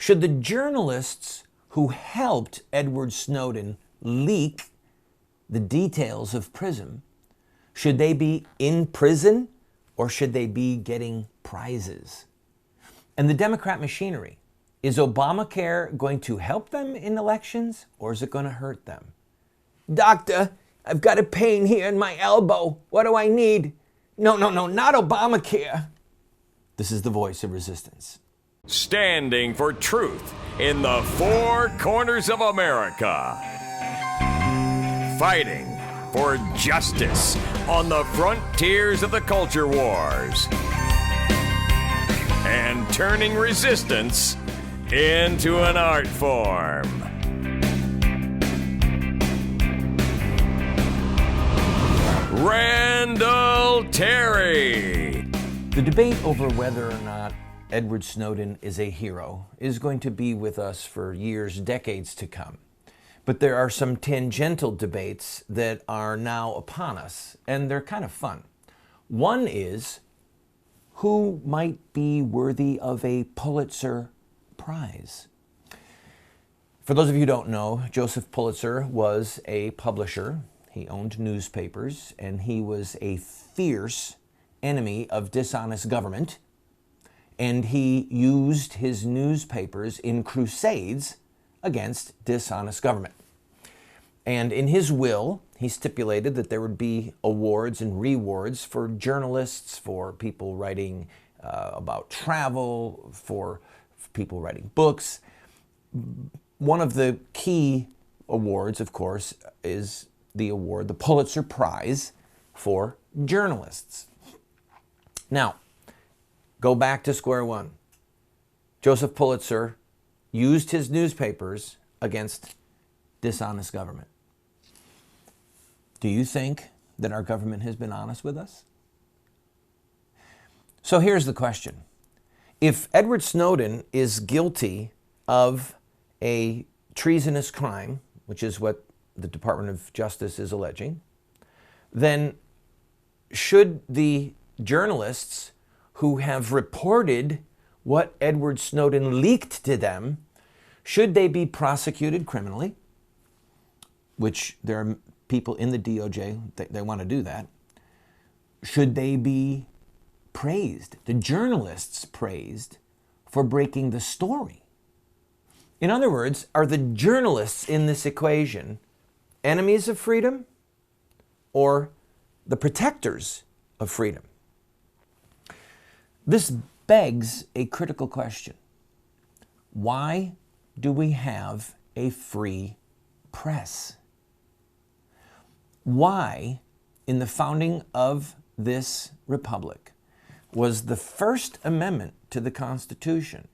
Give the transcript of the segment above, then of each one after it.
Should the journalists who helped Edward Snowden leak the details of PRISM, should they be in prison or should they be getting prizes? And the Democrat machinery, is Obamacare going to help them in elections or is it going to hurt them? Doctor, I've got a pain here in my elbow. What do I need? No, not Obamacare. This is the voice of resistance. Standing for truth in the four corners of America. Fighting for justice on the frontiers of the culture wars. And turning resistance into an art form. Randall Terry. The debate over whether or not Edward Snowden is a hero is going to be with us for years, decades to come. But there are some tangential debates that are now upon us, and they're kind of fun. One is, who might be worthy of a Pulitzer Prize? For those of you who don't know, Joseph Pulitzer was a publisher. He owned newspapers, and he was a fierce enemy of dishonest government. And he used his newspapers in crusades against dishonest government. And in his will, he stipulated that there would be awards and rewards for journalists, for people writing about travel, for people writing books. One of the key awards, of course, is the award, the Pulitzer Prize for journalists. Now, go back to square one. Joseph Pulitzer used his newspapers against dishonest government. Do you think that our government has been honest with us? So here's the question. If Edward Snowden is guilty of a treasonous crime, which is what the Department of Justice is alleging, then should the journalists who have reported what Edward Snowden leaked to them, should they be prosecuted criminally? Which there are people in the DOJ, they want to do that. Should they be praised, the journalists praised, for breaking the story? In other words, are the journalists in this equation enemies of freedom or the protectors of freedom? This begs a critical question. Why do we have a free press? Why, in the founding of this republic, was the First Amendment to the Constitution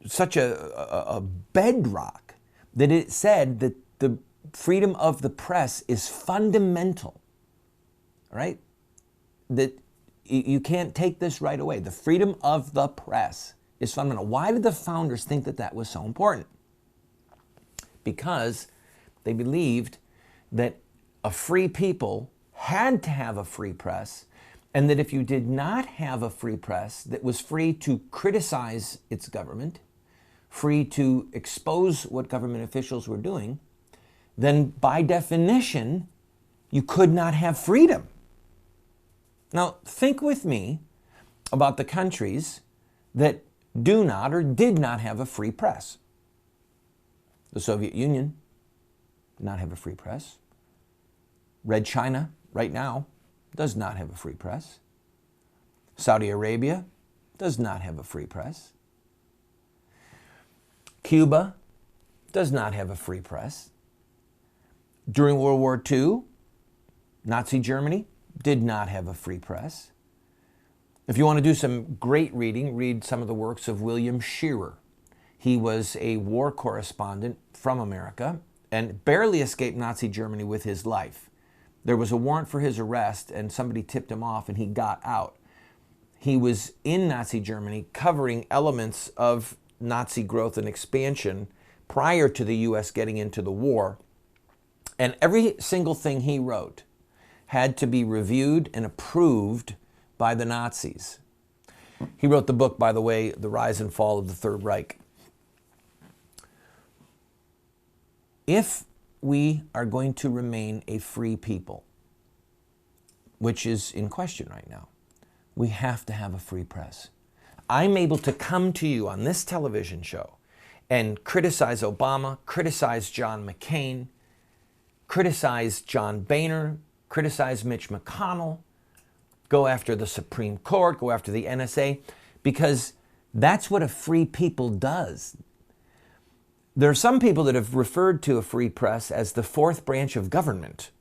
such a bedrock that it said that the freedom of the press is fundamental, right? That you can't take this right away. The freedom of the press is fundamental. Why did the founders think that that was so important? Because they believed that a free people had to have a free press, and that if you did not have a free press that was free to criticize its government, free to expose what government officials were doing, then by definition, you could not have freedom. Now, think with me about the countries that do not or did not have a free press. The Soviet Union did not have a free press. Red China, right now, does not have a free press. Saudi Arabia does not have a free press. Cuba does not have a free press. During World War II, Nazi Germany did not have a free press. If you want to do some great reading, read some of the works of William Shearer. He was a war correspondent from America and barely escaped Nazi Germany with his life. There was a warrant for his arrest and somebody tipped him off and he got out. He was in Nazi Germany covering elements of Nazi growth and expansion prior to the U.S. getting into the war. And every single thing he wrote had to be reviewed and approved by the Nazis. He wrote the book, by the way, The Rise and Fall of the Third Reich. If we are going to remain a free people, which is in question right now, we have to have a free press. I'm able to come to you on this television show and criticize Obama, criticize John McCain, criticize John Boehner, criticize Mitch McConnell, go after the Supreme Court, go after the NSA, because that's what a free people does. There are some people that have referred to a free press as the fourth branch of government.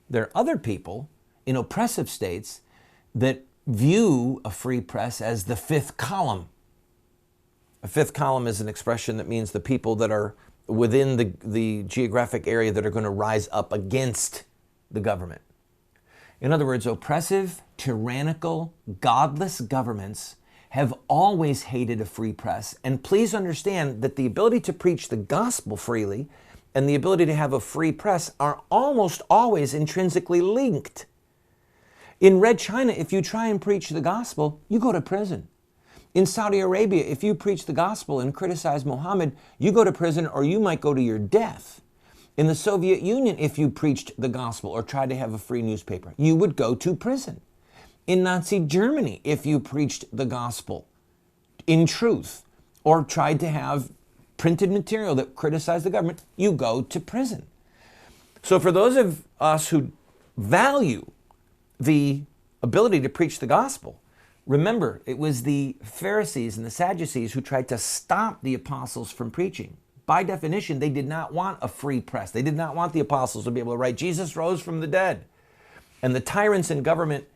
There are other people in oppressive states that view a free press as the fifth column. A fifth column is an expression that means the people that are within the geographic area that are going to rise up against the government. In other words, oppressive, tyrannical, godless governments have always hated a free press. And please understand that the ability to preach the gospel freely and the ability to have a free press are almost always intrinsically linked. In Red China, if you try and preach the gospel, you go to prison. In Saudi Arabia, if you preach the gospel and criticize Muhammad, you go to prison or you might go to your death. In the Soviet Union, if you preached the gospel or tried to have a free newspaper, you would go to prison. In Nazi Germany, if you preached the gospel in truth or tried to have printed material that criticized the government, you go to prison. So for those of us who value the ability to preach the gospel, remember, it was the Pharisees and the Sadducees who tried to stop the apostles from preaching. By definition, they did not want a free press. They did not want the apostles to be able to write, Jesus rose from the dead. And the tyrants in government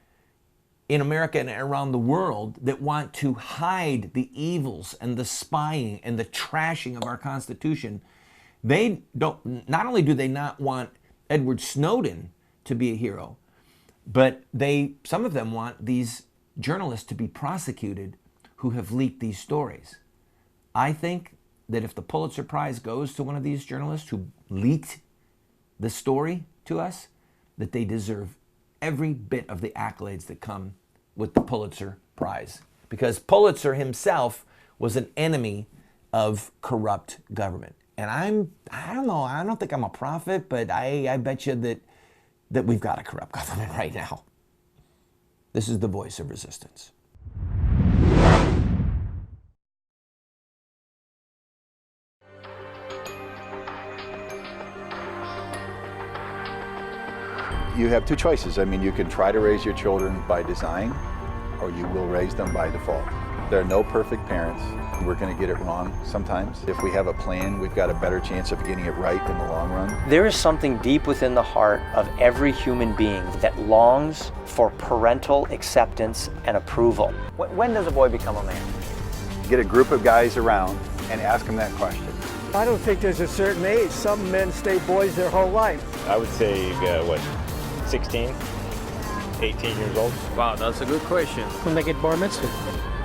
in America and around the world that want to hide the evils and the spying and the trashing of our Constitution, they don't, not only do they not want Edward Snowden to be a hero, but some of them want these journalists to be prosecuted who have leaked these stories. I think that if the Pulitzer Prize goes to one of these journalists who leaked the story to us, that they deserve every bit of the accolades that come with the Pulitzer Prize. Because Pulitzer himself was an enemy of corrupt government. And I don't know, I don't think I'm a prophet, but I bet you that we've got a corrupt government right now. This is the voice of resistance. You have two choices. I mean, you can try to raise your children by design, or you will raise them by default. There are no perfect parents. We're going to get it wrong sometimes. If we have a plan, we've got a better chance of getting it right in the long run. There is something deep within the heart of every human being that longs for parental acceptance and approval. When does a boy become a man? Get a group of guys around and ask them that question. I don't think there's a certain age. Some men stay boys their whole life. I would say, 16, 18 years old. Wow, that's a good question. When they get bar mitzvah?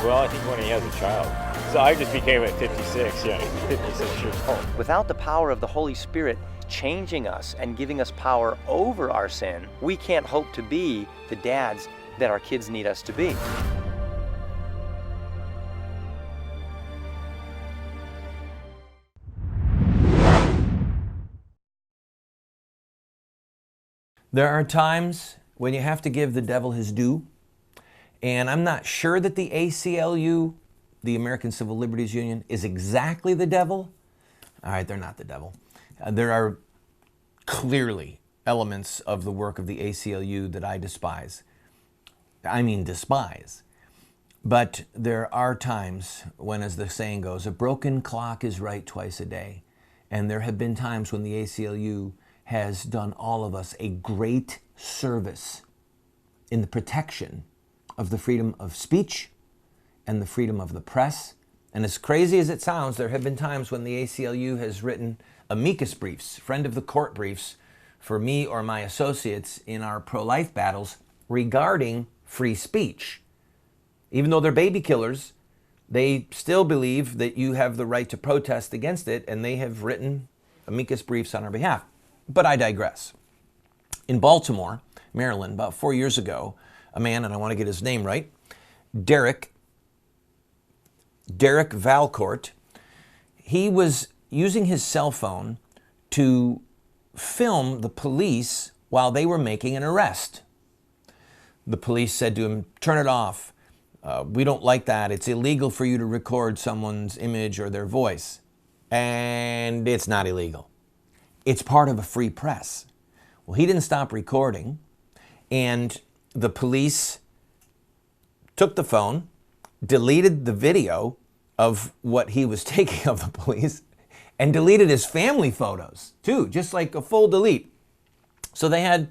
Well, I think when he has a child. So I just became at 56, 56 years old. Without the power of the Holy Spirit changing us and giving us power over our sin, we can't hope to be the dads that our kids need us to be. There are times when you have to give the devil his due, and I'm not sure that the ACLU, the American Civil Liberties Union, is exactly the devil. All right, they're not the devil. There are clearly elements of the work of the ACLU that I despise. I mean despise. But there are times when, as the saying goes, a broken clock is right twice a day. And there have been times when the ACLU has done all of us a great service in the protection of the freedom of speech and the freedom of the press. And as crazy as it sounds, there have been times when the ACLU has written amicus briefs, friend of the court briefs, for me or my associates in our pro-life battles regarding free speech. Even though they're baby killers, they still believe that you have the right to protest against it, and they have written amicus briefs on our behalf. But I digress. In Baltimore, Maryland, about 4 years ago, a man, and I want to get his name right, Derek Derek Valcourt, he was using his cell phone to film the police while they were making an arrest. The police said to him, "Turn it off. We don't like that. It's illegal for you to record someone's image or their voice." And it's not illegal. It's part of a free press. Well, he didn't stop recording, and the police took the phone, deleted the video of what he was taking of the police, and deleted his family photos too, just like a full delete. So they had,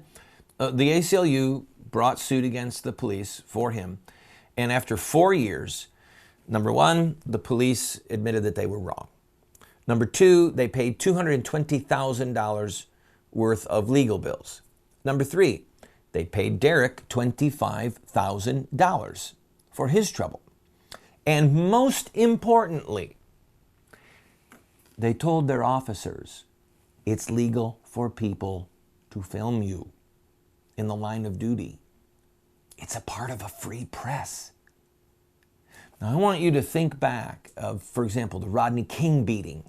the ACLU brought suit against the police for him. And after 4 years, number one, the police admitted that they were wrong. Number two, they paid $220,000 worth of legal bills. Number three, they paid Derek $25,000 for his trouble. And most importantly, they told their officers, it's legal for people to film you in the line of duty. It's a part of a free press. Now, I want you to think back of, for example, the Rodney King beating,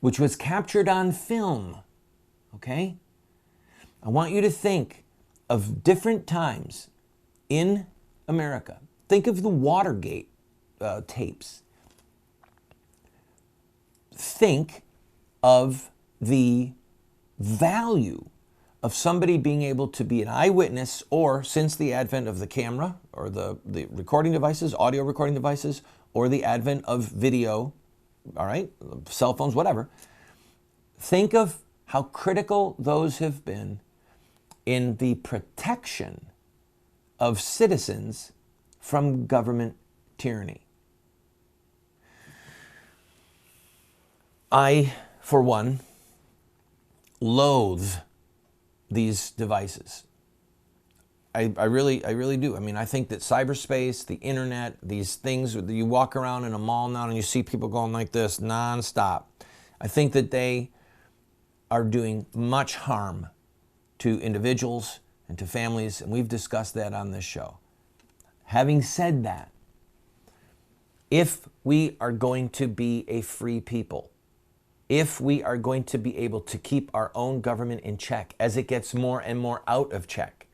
which was captured on film, okay? I want you to think of different times in America. Think of the Watergate tapes. Think of the value of somebody being able to be an eyewitness, or since the advent of the camera or the recording devices, audio recording devices, or the advent of video, all right, cell phones, whatever. Think of how critical those have been in the protection of citizens from government tyranny. I, for one, loathe these devices. I really do. I mean, I think that cyberspace, the internet, these things, you walk around in a mall now and you see people going like this nonstop. I think that they are doing much harm to individuals and to families, and we've discussed that on this show. Having said that, if we are going to be a free people, if we are going to be able to keep our own government in check as it gets more and more out of check,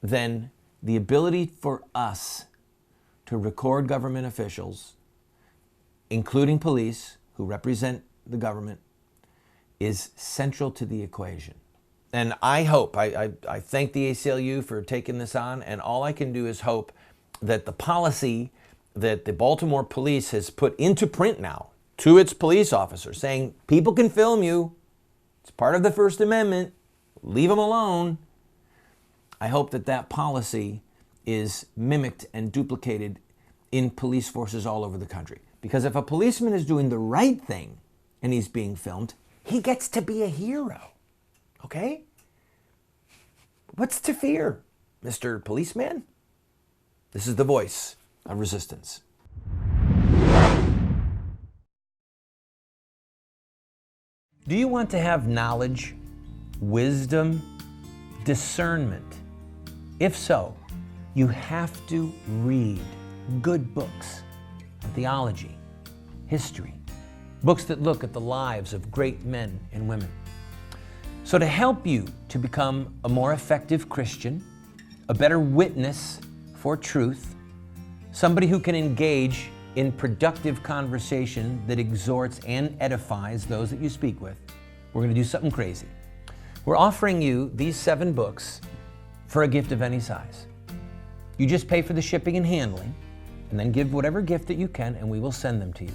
then the ability for us to record government officials, including police who represent the government, is central to the equation. And I hope, I thank the ACLU for taking this on, and all I can do is hope that the policy that the Baltimore police has put into print now to its police officers, saying people can film you, it's part of the First Amendment, leave them alone. I hope that that policy is mimicked and duplicated in police forces all over the country. Because if a policeman is doing the right thing and he's being filmed, he gets to be a hero, okay? What's to fear, Mr. Policeman? This is the voice of resistance. Do you want to have knowledge, wisdom, discernment? If so, you have to read good books on theology, history, books that look at the lives of great men and women. So to help you to become a more effective Christian, a better witness for truth, somebody who can engage in productive conversation that exhorts and edifies those that you speak with, we're going to do something crazy. We're offering you these 7 books for a gift of any size. You just pay for the shipping and handling, and then give whatever gift that you can, and we will send them to you.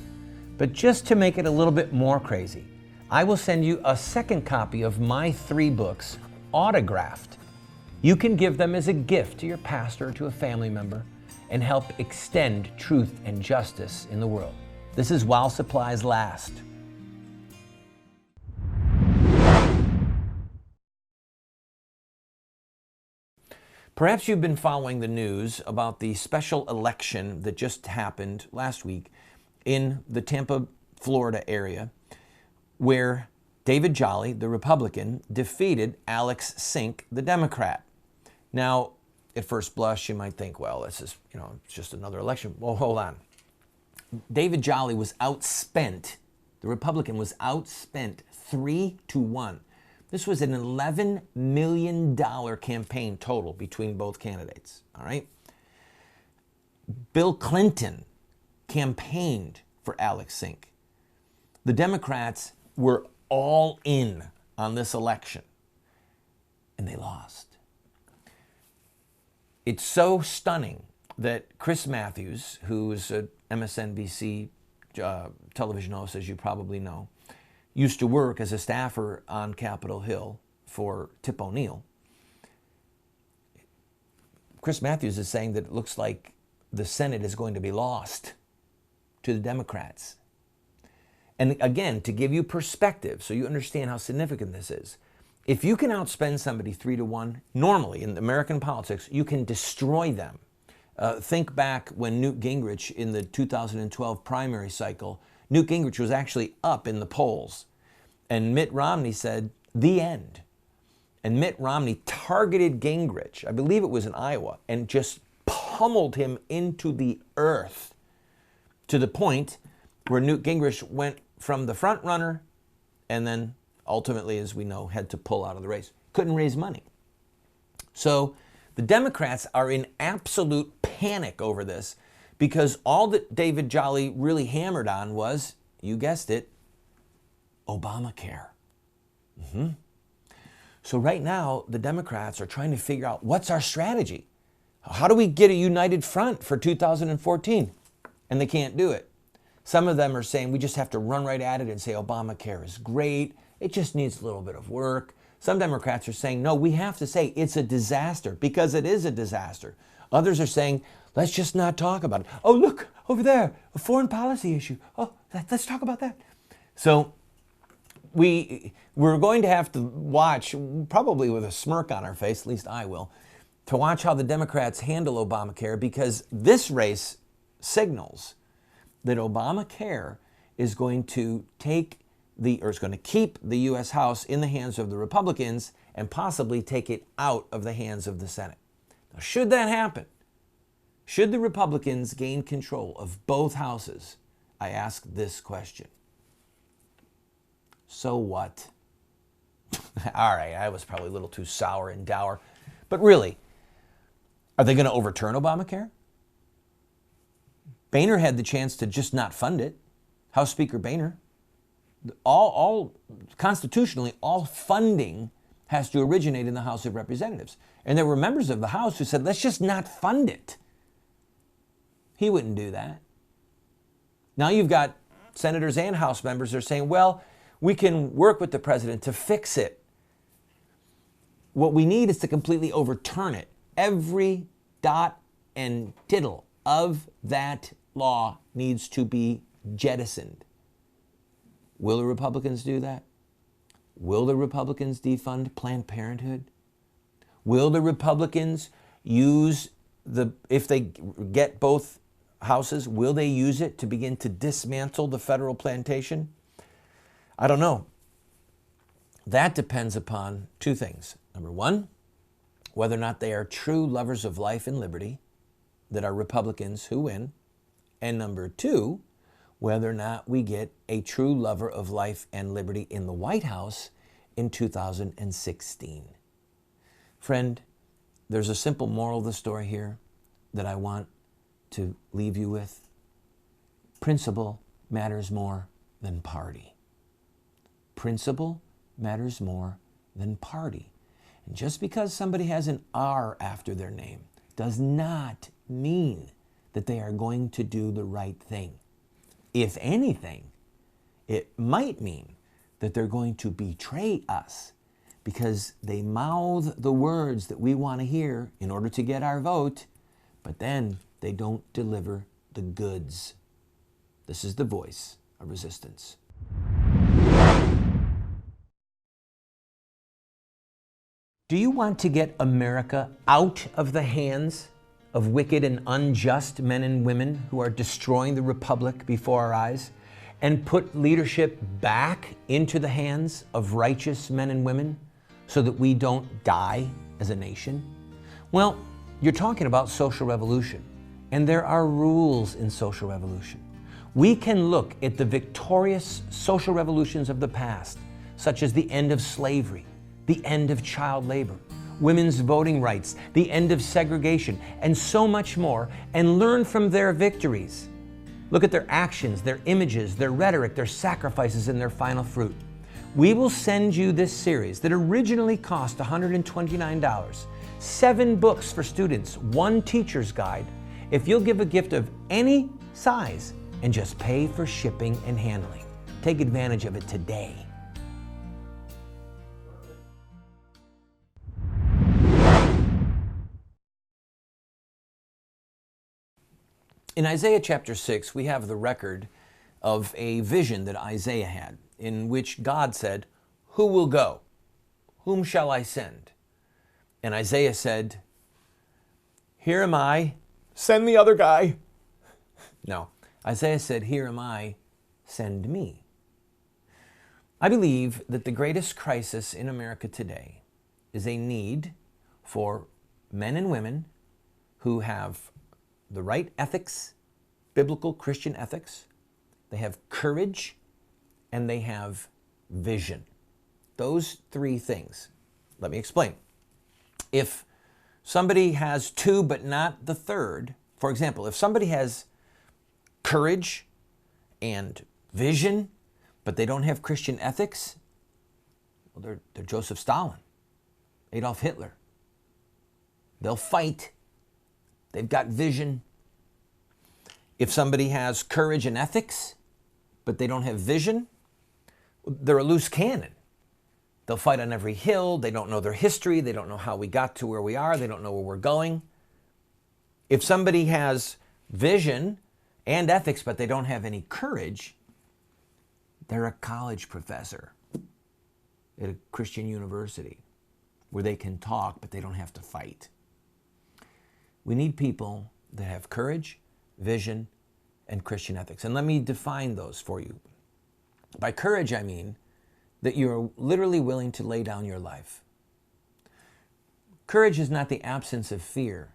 But just to make it a little bit more crazy, I will send you a second copy of my 3 books, autographed. You can give them as a gift to your pastor or to a family member and help extend truth and justice in the world. This is while supplies last. Perhaps you've been following the news about the special election that just happened last week in the Tampa, Florida area, where David Jolly, the Republican, defeated Alex Sink, the Democrat. Now, at first blush, you might think, well, this is, it's just another election. Well, hold on. David Jolly was outspent. The Republican was outspent 3-1. This was an $11 million campaign total between both candidates, all right? Bill Clinton campaigned for Alex Sink. The Democrats were all in on this election, and they lost. It's so stunning that Chris Matthews, who's an MSNBC television host, as you probably know, used to work as a staffer on Capitol Hill for Tip O'Neill. Chris Matthews is saying that it looks like the Senate is going to be lost to the Democrats. And again, to give you perspective, so you understand how significant this is, if you can outspend somebody 3-1, normally in American politics, you can destroy them. Think back when Newt Gingrich in the 2012 primary cycle, Newt Gingrich was actually up in the polls. And Mitt Romney said, the end. And Mitt Romney targeted Gingrich, I believe it was in Iowa, and just pummeled him into the earth to the point where Newt Gingrich went from the front runner and then ultimately, as we know, had to pull out of the race. Couldn't raise money. So the Democrats are in absolute panic over this because all that David Jolly really hammered on was, you guessed it, Obamacare. So right now, the Democrats are trying to figure out what's our strategy. How do we get a united front for 2014? And they can't do it. Some of them are saying we just have to run right at it and say Obamacare is great. It just needs a little bit of work. Some Democrats are saying, no, we have to say it's a disaster because it is a disaster. Others are saying, let's just not talk about it. Oh, look, over there, a foreign policy issue. Oh, let's talk about that. So we're going to have to watch, probably with a smirk on our face, at least I will, to watch how the Democrats handle Obamacare because this race signals that Obamacare is going to is going to keep the U.S. House in the hands of the Republicans and possibly take it out of the hands of the Senate. Now, should that happen, should the Republicans gain control of both houses, I ask this question. So what? All right, I was probably a little too sour and dour. But really, are they going to overturn Obamacare? Boehner had the chance to just not fund it. House Speaker Boehner. Constitutionally, all funding has to originate in the House of Representatives. And there were members of the House who said, let's just not fund it. He wouldn't do that. Now you've got senators and House members that are saying, well, we can work with the president to fix it. What we need is to completely overturn it. Every dot and tittle of that law needs to be jettisoned. Will the Republicans do that? Will the Republicans defund Planned Parenthood? Will the Republicans use if they get both houses, will they use it to begin to dismantle the federal plantation? I don't know. That depends upon two things. Number one, whether or not they are true lovers of life and liberty, that are Republicans who win. And number two, whether or not we get a true lover of life and liberty in the White House in 2016. Friend, there's a simple moral of the story here that I want to leave you with. Principle matters more than party. Principle matters more than party. And just because somebody has an R after their name does not mean that they are going to do the right thing. If anything, it might mean that they're going to betray us because they mouth the words that we want to hear in order to get our vote, but then they don't deliver the goods. This is the voice of resistance. Do you want to get America out of the hands of wicked and unjust men and women who are destroying the republic before our eyes, and put leadership back into the hands of righteous men and women so that we don't die as a nation? Well, you're talking about social revolution, and there are rules in social revolution. We can look at the victorious social revolutions of the past, such as the end of slavery, the end of child labor, women's voting rights, the end of segregation, and so much more, and learn from their victories. Look at their actions, their images, their rhetoric, their sacrifices, and their final fruit. We will send you this series that originally cost $129, 7 books for students, 1 teacher's guide, if you'll give a gift of any size and just pay for shipping and handling. Take advantage of it today. In Isaiah chapter 6, we have the record of a vision that Isaiah had, in which God said, "Who will go? Whom shall I send?" And Isaiah said, "Here am I, send the other guy." No, Isaiah said, "Here am I, send me." I believe that the greatest crisis in America today is a need for men and women who have the right ethics, biblical Christian ethics, they have courage, and they have vision. Those 3 things. Let me explain. If somebody has 2 but not the 3rd, for example, if somebody has courage and vision, but they don't have Christian ethics, well, they're Joseph Stalin, Adolf Hitler. They'll fight. They've got vision. If somebody has courage and ethics, but they don't have vision, they're a loose cannon. They'll fight on every hill. They don't know their history. They don't know how we got to where we are. They don't know where we're going. If somebody has vision and ethics, but they don't have any courage, they're a college professor at a Christian university where they can talk, but they don't have to fight. We need people that have courage, vision, and Christian ethics. And let me define those for you. By courage, I mean that you're literally willing to lay down your life. Courage is not the absence of fear.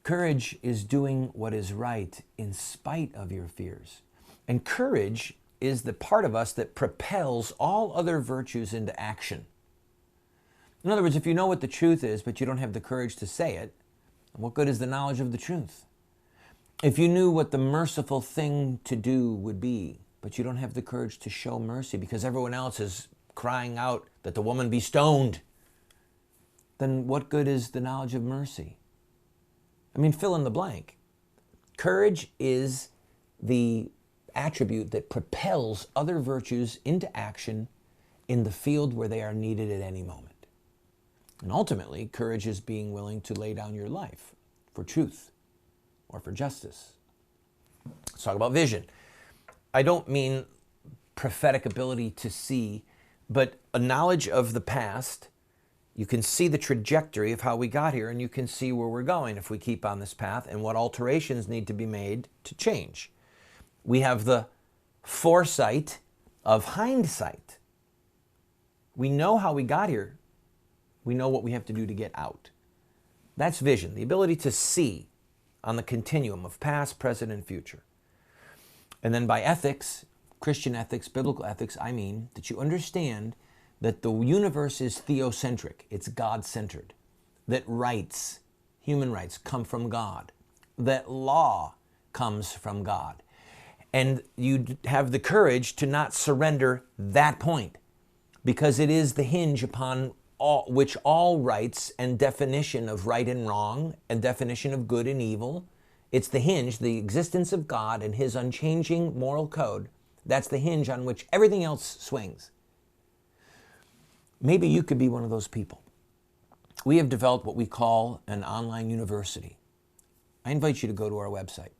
Courage is doing what is right in spite of your fears. And courage is the part of us that propels all other virtues into action. In other words, if you know what the truth is, but you don't have the courage to say it, what good is the knowledge of the truth? If you knew what the merciful thing to do would be, but you don't have the courage to show mercy because everyone else is crying out that the woman be stoned, then what good is the knowledge of mercy? I mean, fill in the blank. Courage is the attribute that propels other virtues into action in the field where they are needed at any moment. And ultimately, courage is being willing to lay down your life for truth or for justice. Let's talk about vision. I don't mean prophetic ability to see, but a knowledge of the past. You can see the trajectory of how we got here, and you can see where we're going if we keep on this path and what alterations need to be made to change. We have the foresight of hindsight. We know how we got here. We know what we have to do to get out. That's vision, the ability to see on the continuum of past, present, and future. And then by ethics, Christian ethics, biblical ethics, I mean that you understand that the universe is theocentric, it's God-centered, that rights, human rights, come from God, that law comes from God. And you have the courage to not surrender that point, because it is the hinge upon which all rights and definition of right and wrong and definition of good and evil, it's the hinge, the existence of God and His unchanging moral code, that's the hinge on which everything else swings. Maybe you could be one of those people. We have developed what we call an online university. I invite you to go to our website.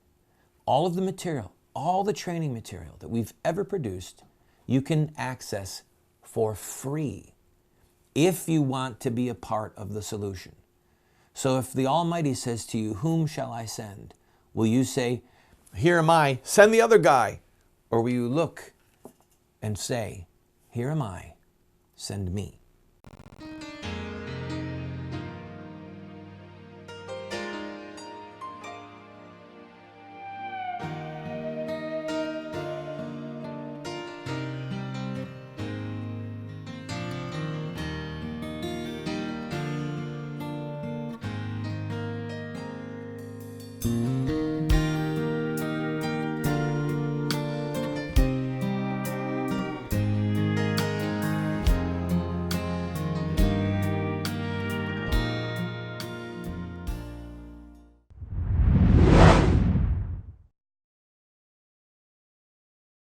All of the material, all the training material that we've ever produced, you can access for free if you want to be a part of the solution. So if the Almighty says to you, "Whom shall I send?" will you say, "Here am I, send the other guy"? Or will you look and say, "Here am I, send me"?